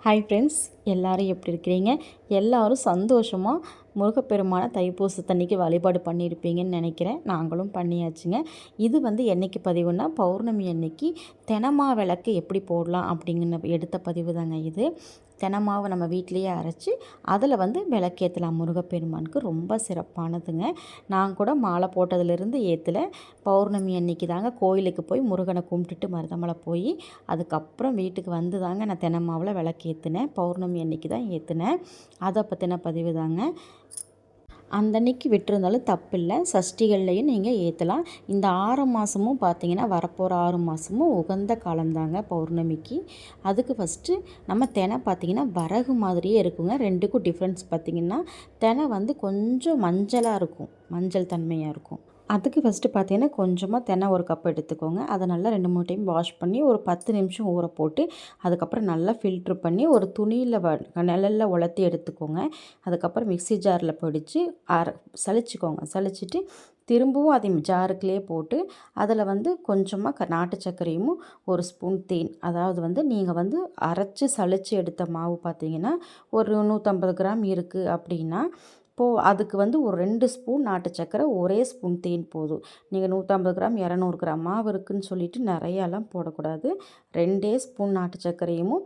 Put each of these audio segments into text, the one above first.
Hi friends, எல்லோரும் எப்படி இருக்கிறீங்க? எல்லோரும் சந்தோஷமாக முருகப்பெருமான தைப்பூசத்தன்னைக்கு வழிபாடு பண்ணியிருப்பீங்கன்னு நினைக்கிறேன். நாங்களும் பண்ணியாச்சுங்க. இது என்னைக்கு பதிவுன்னா, பௌர்ணமி அன்னைக்கு தெனமா விளக்கு எப்படி போடலாம் அப்படிங்கிற எடுத்த பதிவு தாங்க இது. தெனமாவை நம்ம வீட்டிலையே அரைச்சி அதில் விளக்கேற்றலாம். முருகப்பெருமானுக்கு ரொம்ப சிறப்பானதுங்க. நான் கூட மாலை போட்டதுலேருந்து ஏற்றலை. பௌர்ணமி அன்னைக்கு தாங்க கோயிலுக்கு போய் முருகனை கும்பிட்டுட்டு மருதமலை போய் அதுக்கப்புறம் வீட்டுக்கு வந்து தாங்க நான் தெனமாவில் விளக்கேற்றினேன். பௌர்ணமி அன்னைக்கு தான் ஏற்றினேன். அதை பற்றின பதிவு தாங்க. அந்தன்னைக்கு விட்டுருந்தாலும் தப்பில்லை. சஷ்டிகள்லையும் நீங்கள் ஏற்றலாம். இந்த 6 மாதமும் பார்த்திங்கன்னா, வரப்போகிற 6 மாதமும் உகந்த காலம்தாங்க பௌர்ணமிக்கு. அதுக்கு ஃபஸ்ட்டு நம்ம தெனை பார்த்திங்கன்னா வரகு மாதிரியே இருக்குங்க. ரெண்டுக்கும் டிஃப்ரென்ஸ் பார்த்திங்கன்னா, தெனை கொஞ்சம் மஞ்சளாக இருக்கும், மஞ்சள் தன்மையாக இருக்கும். அதுக்கு ஃபஸ்ட்டு பார்த்தீங்கன்னா, கொஞ்சமாக தெனை ஒரு கப் எடுத்துக்கோங்க. அதை நல்லா 2, 3 டைம் வாஷ் பண்ணி ஒரு 10 நிமிஷம் ஊற போட்டு, அதுக்கப்புறம் நல்லா ஃபில்ட்ரு பண்ணி ஒரு துணியில் நிழல்ல உலர்த்தி எடுத்துக்கோங்க. அதுக்கப்புறம் மிக்ஸி ஜாரில் பிடிச்சி சலிச்சுக்கோங்க. சலிச்சுட்டு திரும்பவும் அதை ஜாருக்குள்ளேயே போட்டு அதில் கொஞ்சமாக நாட்டு சர்க்கரையும் 1 ஸ்பூன் தேன், அதாவது நீங்கள் அரைச்சி சலிச்சு எடுத்த மாவு பார்த்தீங்கன்னா ஒரு 150 கிராம் இருக்குது அப்படின்னா, இப்போது அதுக்கு ஒரு 2 ஸ்பூன் நாட்டு சர்க்கரை, 1 ஸ்பூன் தேன் போதும். நீங்கள் 150 கிராம் 200 கிராம் மாவு இருக்குதுன்னு சொல்லிவிட்டு நிறையாலாம் போடக்கூடாது. 2 ஸ்பூன் நாட்டு சர்க்கரையும்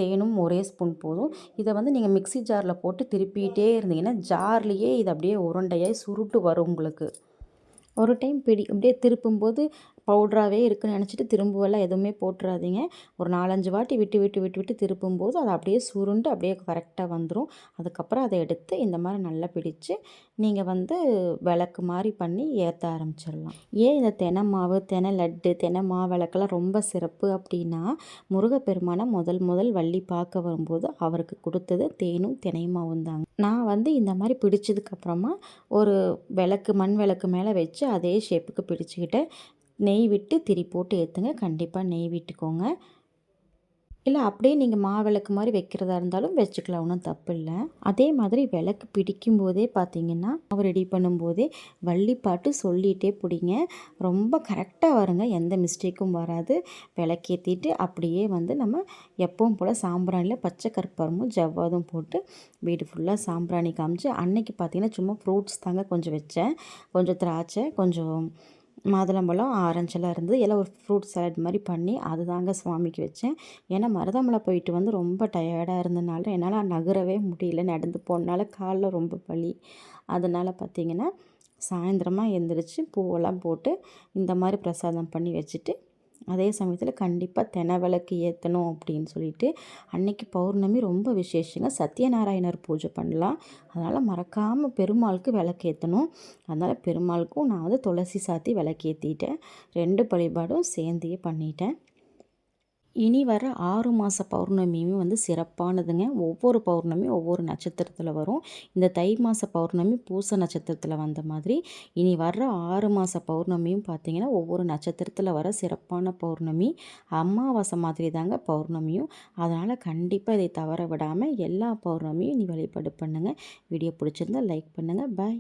தேனும் 1 ஸ்பூன் போதும். இதை நீங்கள் மிக்ஸி ஜாரில் போட்டு திருப்பிகிட்டே இருந்தீங்கன்னா, ஜார்லேயே இது அப்படியே உருண்டையாகி சுருட்டு வரும் உங்களுக்கு. ஒரு டைம் அப்படியே திருப்பும்போது பவுட்ராகவே இருக்குன்னு நினச்சிட்டு திரும்புவெல்லாம் எதுவுமே போட்டுறாதீங்க. ஒரு 4, 5 வாட்டி விட்டு விட்டு விட்டு விட்டு திருப்பும்போது அது அப்படியே சுருண்டு அப்படியே கரெக்டாக வந்துடும். அதுக்கப்புறம் அதை எடுத்து இந்த மாதிரி நல்லா பிடிச்சு நீங்கள் விளக்கு மாதிரி பண்ணி ஏற்ற ஆரம்பிச்சிடலாம். ஏன் இந்த தெனை மாவு, தெனை லட்டு, தெனை விளக்கெல்லாம் ரொம்ப சிறப்பு அப்படின்னா, முருகப்பெருமானை முதல் வள்ளி பார்க்க வரும்போது அவருக்கு கொடுத்தது தேனும் தினைமாவும் தாங்க. நான் இந்த மாதிரி பிடிச்சதுக்கப்புறமா ஒரு விளக்கு, மண் விளக்கு மேலே வச்சு அதே ஷேப்புக்கு பிடிச்சிக்கிட்டு நெய் விட்டு திரி போட்டு ஏற்றுங்க. கண்டிப்பாக நெய் விட்டுக்கோங்க. இல்லை அப்படியே நீங்கள் மாவிளக்கு மாதிரி வைக்கிறதா இருந்தாலும் வச்சுக்கலாம், ஒன்றும் தப்பு இல்லை. அதே மாதிரி விளக்கு பிடிக்கும் போதே பார்த்தீங்கன்னா, மாவு ரெடி பண்ணும்போதே வள்ளிப்பாட்டு சொல்லிகிட்டே பிடிங்க. ரொம்ப கரெக்டாக வருங்க, எந்த மிஸ்டேக்கும் வராது. விளக்கேற்றிட்டு அப்படியே நம்ம எப்பவும் போல் சாம்பிராணியில் பச்சை கற்பூரமும் ஜவ்வாதும் போட்டு வீடு ஃபுல்லாக சாம்பிராணி காமிச்சு, அன்னைக்கு பார்த்தீங்கன்னா சும்மா ஃப்ரூட்ஸ் தாங்க கொஞ்சம் வச்சேன். கொஞ்சம் திராட்சை, கொஞ்சம் மாதுளம்பழம், ஆரஞ்செல்லாம் இருந்தது. எல்லாம் ஒரு ஃப்ரூட் சாலட் மாதிரி பண்ணி அது தாங்க சுவாமிக்கு வச்சேன். ஏன்னா மருதமலை போயிட்டு ரொம்ப டயர்டாக இருந்தனால என்னால் நகரவே முடியல. நடந்து போனால காலில் ரொம்ப வலி. அதனால் பார்த்திங்கன்னா சாயந்தரமாக எழுந்திரிச்சு பூவெல்லாம் போட்டு இந்த மாதிரி பிரசாதம் பண்ணி வச்சுட்டு, அதே சமயத்தில் கண்டிப்பாக தெனை விளக்கு ஏற்றணும் அப்படின்னு சொல்லிட்டு, அன்னைக்கு பௌர்ணமி ரொம்ப விசேஷங்க. சத்யநாராயணர் பூஜை பண்ணலாம். அதனால் மறக்காமல் பெருமாளுக்கு விளக்கு ஏற்றணும். அதனால் பெருமாளுக்கும் நான் துளசி சாத்தி விளக்கு ஏற்றிட்டேன். 2 வழிபாடும் சேர்ந்தே பண்ணிட்டேன். இனி வர 6 மாத பௌர்ணமியும் சிறப்பானதுங்க. ஒவ்வொரு பௌர்ணமியும் ஒவ்வொரு நட்சத்திரத்தில் வரும். இந்த தை மாத பௌர்ணமி பூச நட்சத்திரத்தில் வந்த மாதிரி, இனி வர்ற 6 மாத பௌர்ணமியும் பார்த்திங்கன்னா ஒவ்வொரு நட்சத்திரத்தில் வர சிறப்பான பௌர்ணமி. அமாவாசை மாதிரி தாங்க பௌர்ணமியும். அதனால் கண்டிப்பாக இதை தவற விடாமல் எல்லா பௌர்ணமியும் நீ வழிபாடு பண்ணுங்கள். வீடியோ பிடிச்சிருந்தால் லைக் பண்ணுங்கள். பாய்.